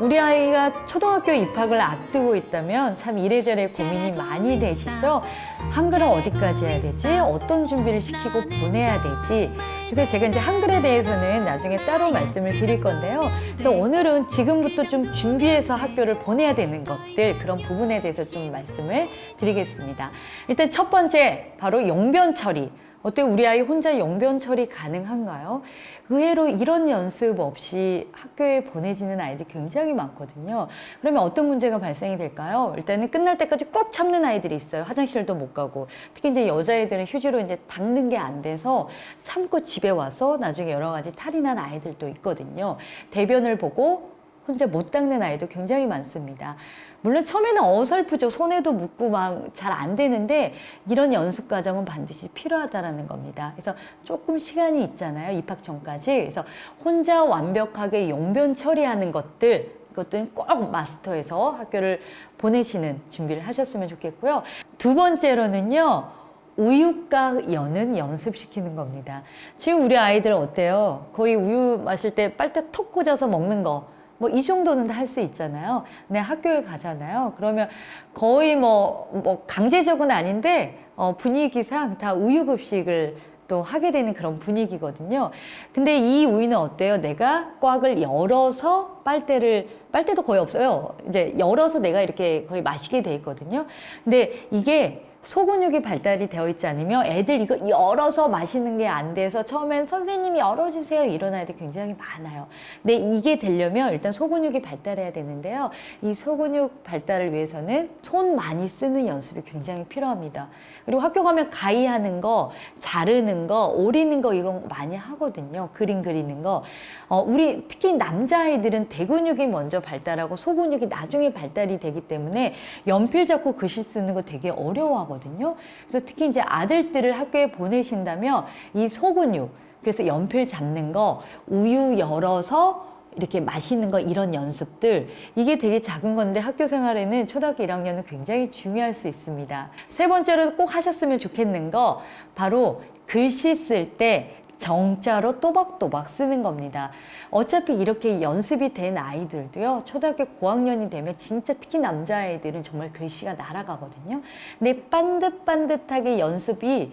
우리 아이가 초등학교 입학을 앞두고 있다면 참 이래저래 고민이 많이 되시죠? 한글을 어디까지 해야 되지? 어떤 준비를 시키고 보내야 되지? 그래서 제가 이제 한글에 대해서는 나중에 따로 말씀을 드릴 건데요. 그래서 오늘은 지금부터 좀 준비해서 학교를 보내야 되는 것들, 그런 부분에 대해서 좀 말씀을 드리겠습니다. 일단 첫 번째, 바로 용변 처리. 어때요? 우리 아이 혼자 용변 처리 가능한가요? 의외로 이런 연습 없이 학교에 보내지는 아이들이 굉장히 많거든요. 그러면 어떤 문제가 발생이 될까요? 일단은 끝날 때까지 꾹 참는 아이들이 있어요. 화장실도 못 가고. 특히 이제 여자애들은 휴지로 이제 닦는 게 안 돼서 참고 집에 와서 나중에 여러 가지 탈이 난 아이들도 있거든요. 대변을 보고 혼자 못 닦는 아이도 굉장히 많습니다. 물론 처음에는 어설프죠. 손에도 묻고 막 잘 안 되는데 이런 연습 과정은 반드시 필요하다라는 겁니다. 그래서 조금 시간이 있잖아요. 입학 전까지. 그래서 혼자 완벽하게 용변 처리하는 것들, 이것들은 꼭 마스터해서 학교를 보내시는 준비를 하셨으면 좋겠고요. 두 번째로는요. 우유곽 여는 연습시키는 겁니다. 지금 우리 아이들 어때요? 거의 우유 마실 때 빨대 톡 꽂아서 먹는 거. 뭐 이 정도는 다 할 수 있잖아요. 근데 학교에 가잖아요. 그러면 거의 뭐 강제적은 아닌데 분위기상 다 우유급식을 또 하게 되는 그런 분위기거든요. 근데 이 우유는 어때요? 내가 꽉을 열어서 빨대도 거의 없어요. 이제 열어서 내가 이렇게 거의 마시게 돼 있거든요. 근데 이게 소근육이 발달이 되어 있지 않으면 애들 이거 열어서 마시는 게 안 돼서 처음엔 선생님이 열어주세요 이런 아이들 굉장히 많아요. 근데 이게 되려면 일단 소근육이 발달해야 되는데요. 이 소근육 발달을 위해서는 손 많이 쓰는 연습이 굉장히 필요합니다. 그리고 학교 가면 가위하는 거, 자르는 거, 오리는 거 이런 거 많이 하거든요. 그림 그리는 거. 우리 특히 남자아이들은 대근육이 먼저 발달하고 소근육이 나중에 발달이 되기 때문에 연필 잡고 글씨 쓰는 거 되게 어려워하거든요. 그래서 특히 이제 아들들을 학교에 보내신다면 이 소근육, 그래서 연필 잡는 거, 우유 열어서 이렇게 마시는 거 이런 연습들, 이게 되게 작은 건데 학교 생활에는 초등학교 1학년은 굉장히 중요할 수 있습니다. 세 번째로 꼭 하셨으면 좋겠는 거 바로 글씨 쓸 때 정자로 또박또박 쓰는 겁니다. 어차피 이렇게 연습이 된 아이들도요, 초등학교 고학년이 되면 진짜 특히 남자아이들은 정말 글씨가 날아가거든요. 근데 반듯반듯하게 연습이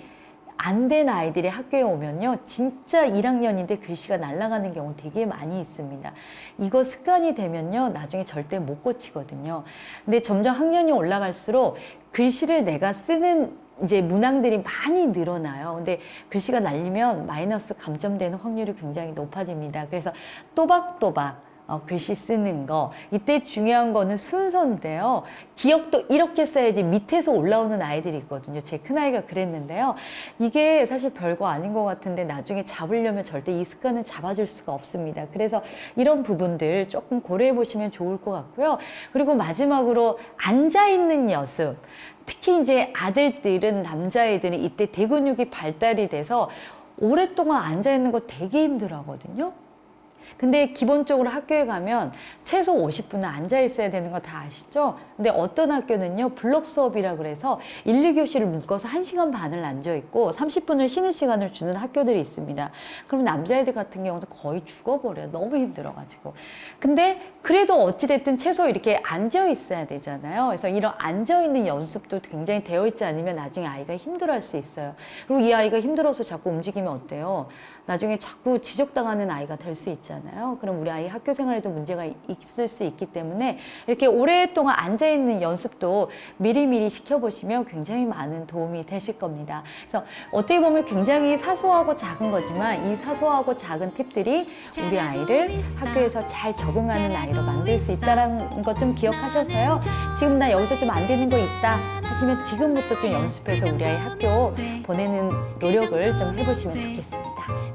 안 된 아이들이 학교에 오면요, 진짜 1학년인데 글씨가 날아가는 경우 되게 많이 있습니다. 이거 습관이 되면요, 나중에 절대 못 고치거든요. 근데 점점 학년이 올라갈수록 글씨를 내가 쓰는 이제 문항들이 많이 늘어나요. 근데 글씨가 날리면 마이너스 감점되는 확률이 굉장히 높아집니다. 그래서 또박또박 글씨 쓰는 거, 이때 중요한 거는 순서인데요. 기억도 이렇게 써야지 밑에서 올라오는 아이들이 있거든요. 제 큰아이가 그랬는데요. 이게 사실 별거 아닌 것 같은데 나중에 잡으려면 절대 이 습관을 잡아줄 수가 없습니다. 그래서 이런 부분들 조금 고려해 보시면 좋을 것 같고요. 그리고 마지막으로 앉아있는 연습. 특히 이제 아들들은, 남자애들은 이때 대근육이 발달이 돼서 오랫동안 앉아있는 거 되게 힘들어 하거든요. 근데 기본적으로 학교에 가면 최소 50분은 앉아 있어야 되는 거 다 아시죠? 근데 어떤 학교는요, 블록 수업이라 그래서 1, 2교시를 묶어서 1시간 반을 앉아 있고 30분을 쉬는 시간을 주는 학교들이 있습니다. 그럼 남자애들 같은 경우는 거의 죽어버려요. 너무 힘들어가지고. 근데 그래도 어찌됐든 최소 이렇게 앉아 있어야 되잖아요. 그래서 이런 앉아 있는 연습도 굉장히 되어 있지 않으면 나중에 아이가 힘들어할 수 있어요. 그리고 이 아이가 힘들어서 자꾸 움직이면 어때요? 나중에 자꾸 지적당하는 아이가 될 수 있잖아요. 그럼 우리 아이 학교 생활에도 문제가 있을 수 있기 때문에 이렇게 오랫동안 앉아있는 연습도 미리미리 시켜보시면 굉장히 많은 도움이 되실 겁니다. 그래서 어떻게 보면 굉장히 사소하고 작은 거지만 이 사소하고 작은 팁들이 우리 아이를 학교에서 잘 적응하는 아이로 만들 수 있다는 것 좀 기억하셔서요. 지금 나 여기서 좀 안 되는 거 있다 하시면 지금부터 좀 연습해서 우리 아이 학교 보내는 노력을 좀 해보시면 좋겠습니다.